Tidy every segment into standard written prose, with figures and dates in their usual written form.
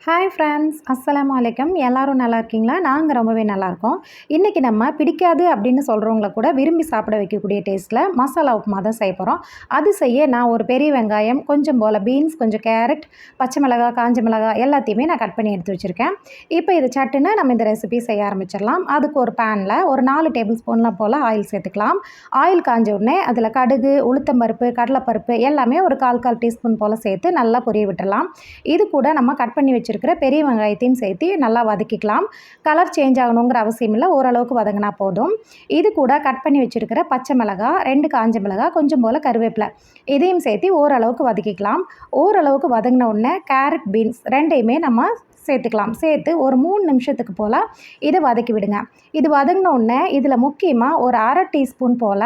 Hi friends, அஸ்ஸலாமு அலைக்கும். எல்லாரும் நல்லா இருக்கீங்களா? நாங்கள் ரொம்பவே நல்லாயிருக்கோம். இன்றைக்கி நம்ம பிடிக்காது அப்படின்னு சொல்கிறவங்கள கூட விரும்பி சாப்பிட வைக்கக்கூடிய டேஸ்ட்டில் மசாலா உப்புமா தான் செய்ய போகிறோம். அது செய்ய நான் ஒரு பெரிய வெங்காயம், கொஞ்சம் போல் பீன்ஸ், கொஞ்சம் கேரட், பச்சை மிளகாய், காஞ்ச மிளகாய் எல்லாத்தையுமே நான் கட் பண்ணி எடுத்து வச்சுருக்கேன். இப்போ இது சட்டுன்னு நம்ம இந்த ரெசிபி செய்ய ஆரம்பிச்சிடலாம். அதுக்கு ஒரு பேனில் ஒரு 4 டேபிள் ஸ்பூனில் போல் ஆயில் சேர்த்துக்கலாம். ஆயில் காஞ்ச உடனே அதில் கடுகு, உளுத்தம்பருப்பு, கடலைப்பருப்பு எல்லாமே ஒரு 1/4 டீஸ்பூன் போல் சேர்த்து நல்லா பொரிய விட்டுடலாம். இது கூட நம்ம கட் பண்ணி வச்சுருக்கிற பெரிய வெங்காயத்தையும் சேர்த்து நல்லா வதக்கிக்கலாம். கலர் சேஞ்ச் ஆகணுங்கிற அவசியம் இல்லை, ஓரளவுக்கு வதங்கினா போதும். இது கூட கட் பண்ணி வச்சுருக்கிற பச்சை மிளகாய், 2 காஞ்ச மிளகாய், கொஞ்சம் போல் கருவேப்பிலை இதையும் சேர்த்து ஓரளவுக்கு வதக்கிக்கலாம். ஓரளவுக்கு வதங்கின உடனே கேரட், பீன்ஸ் ரெண்டையுமே நம்ம சேர்த்துக்கலாம். சேர்த்து ஒரு 3 நிமிஷத்துக்கு போல் இதை வதக்கி விடுங்க. இது வதங்கின உடனே இதில் முக்கியமாக ஒரு 1/2 டீஸ்பூன் போல்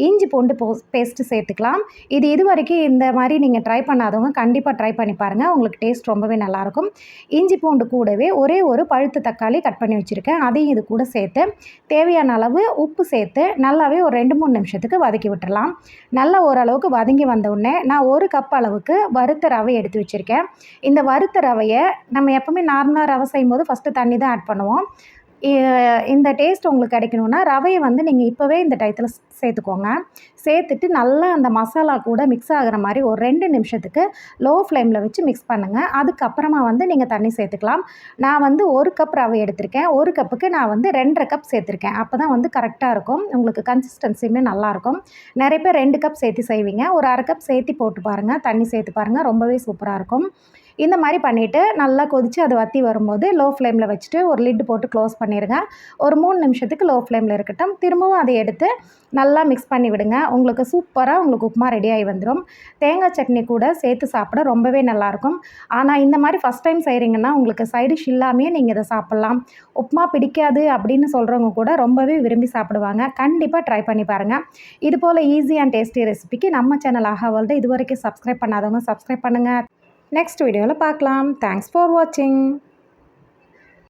இஞ்சி பூண்டு பேஸ்ட்டு சேர்த்துக்கலாம். இது வரைக்கும் இந்த மாதிரி நீங்கள் ட்ரை பண்ணாதவங்க கண்டிப்பாக ட்ரை பண்ணி பாருங்கள். உங்களுக்கு டேஸ்ட் ரொம்பவே நல்லாயிருக்கும். இஞ்சி பூண்டு கூடவே ஒரே ஒரு பழுத்த தக்காளி கட் பண்ணி வச்சுருக்கேன், அதையும் இது கூட சேர்த்து தேவையான அளவு உப்பு சேர்த்து நல்லாவே ஒரு 2-3 நிமிஷத்துக்கு வதக்கி விட்டுடலாம். நல்லா ஓரளவுக்கு வதங்கி வந்த உடனே நான் 1 கப் அளவுக்கு வறுத்த ரவை எடுத்து வச்சுருக்கேன். இந்த வறுத்த ரவையை நம்ம எப்போவுமே நார்மலாக ரவை செய்யும்போது ஃபஸ்ட்டு தண்ணி தான் ஆட் பண்ணுவோம். இந்த டேஸ்ட் உங்களுக்கு கிடைக்கணுன்னா ரவையை நீங்கள் இப்போவே இந்த டயத்தில் சேர்த்துக்கோங்க. சேர்த்துட்டு நல்லா அந்த மசாலா கூட மிக்ஸ் ஆகிற மாதிரி ஒரு 2 நிமிஷத்துக்கு லோ ஃப்ளேமில் வச்சு மிக்ஸ் பண்ணுங்கள். அதுக்கப்புறமா நீங்கள் தண்ணி சேர்த்துக்கலாம். நான் 1 கப் ரவை எடுத்திருக்கேன். 1 கப்புக்கு நான் 2.5 கப் சேர்த்துருக்கேன். அப்போ தான் கரெக்டாக இருக்கும். உங்களுக்கு கன்சிஸ்டன்சியுமே நல்லாயிருக்கும். நிறைய பேர் 2 கப் சேர்த்து செய்வீங்க. ஒரு 1/2 கப் சேர்த்து போட்டு பாருங்கள், தண்ணி சேர்த்து பாருங்கள், ரொம்பவே சூப்பராக இருக்கும். இந்த மாதிரி பண்ணிவிட்டு நல்லா கொதித்து அது வற்றி வரும்போது லோ ஃப்ளேமில் வச்சுட்டு ஒரு லிட்டு போட்டு க்ளோஸ் பண்ணிடுங்க. ஒரு 3 நிமிஷத்துக்கு லோ ஃப்ளேமில் இருக்கட்டும். திரும்பவும் அதை எடுத்து நல்லா மிக்ஸ் பண்ணி விடுங்க. உங்களுக்கு சூப்பராக உப்புமா ரெடியாகி வந்துடும். தேங்காய் சட்னி கூட சேர்த்து சாப்பிட ரொம்பவே நல்லாயிருக்கும். ஆனால் இந்த மாதிரி ஃபஸ்ட் டைம் செய்கிறீங்கன்னா உங்களுக்கு சைடிஷ் இல்லாமையே நீங்கள் இதை சாப்பிட்லாம். உப்புமா பிடிக்காது அப்படின்னு சொல்கிறவங்க கூட ரொம்பவே விரும்பி சாப்பிடுவாங்க. கண்டிப்பாக ட்ரை பண்ணி பாருங்கள். இது போல் ஈஸி அண்ட் டேஸ்டி ரெசிபிக்கு நம்ம சேனல் ஆஹா வேர்ல்டு இது வரைக்கும் சப்ஸ்கிரைப் பண்ணாதவங்க சப்ஸ்கிரைப் பண்ணுங்கள். நெக்ஸ்ட் வீடியோவில் பார்க்கலாம். தேங்க்ஸ் ஃபார் வாட்சிங்.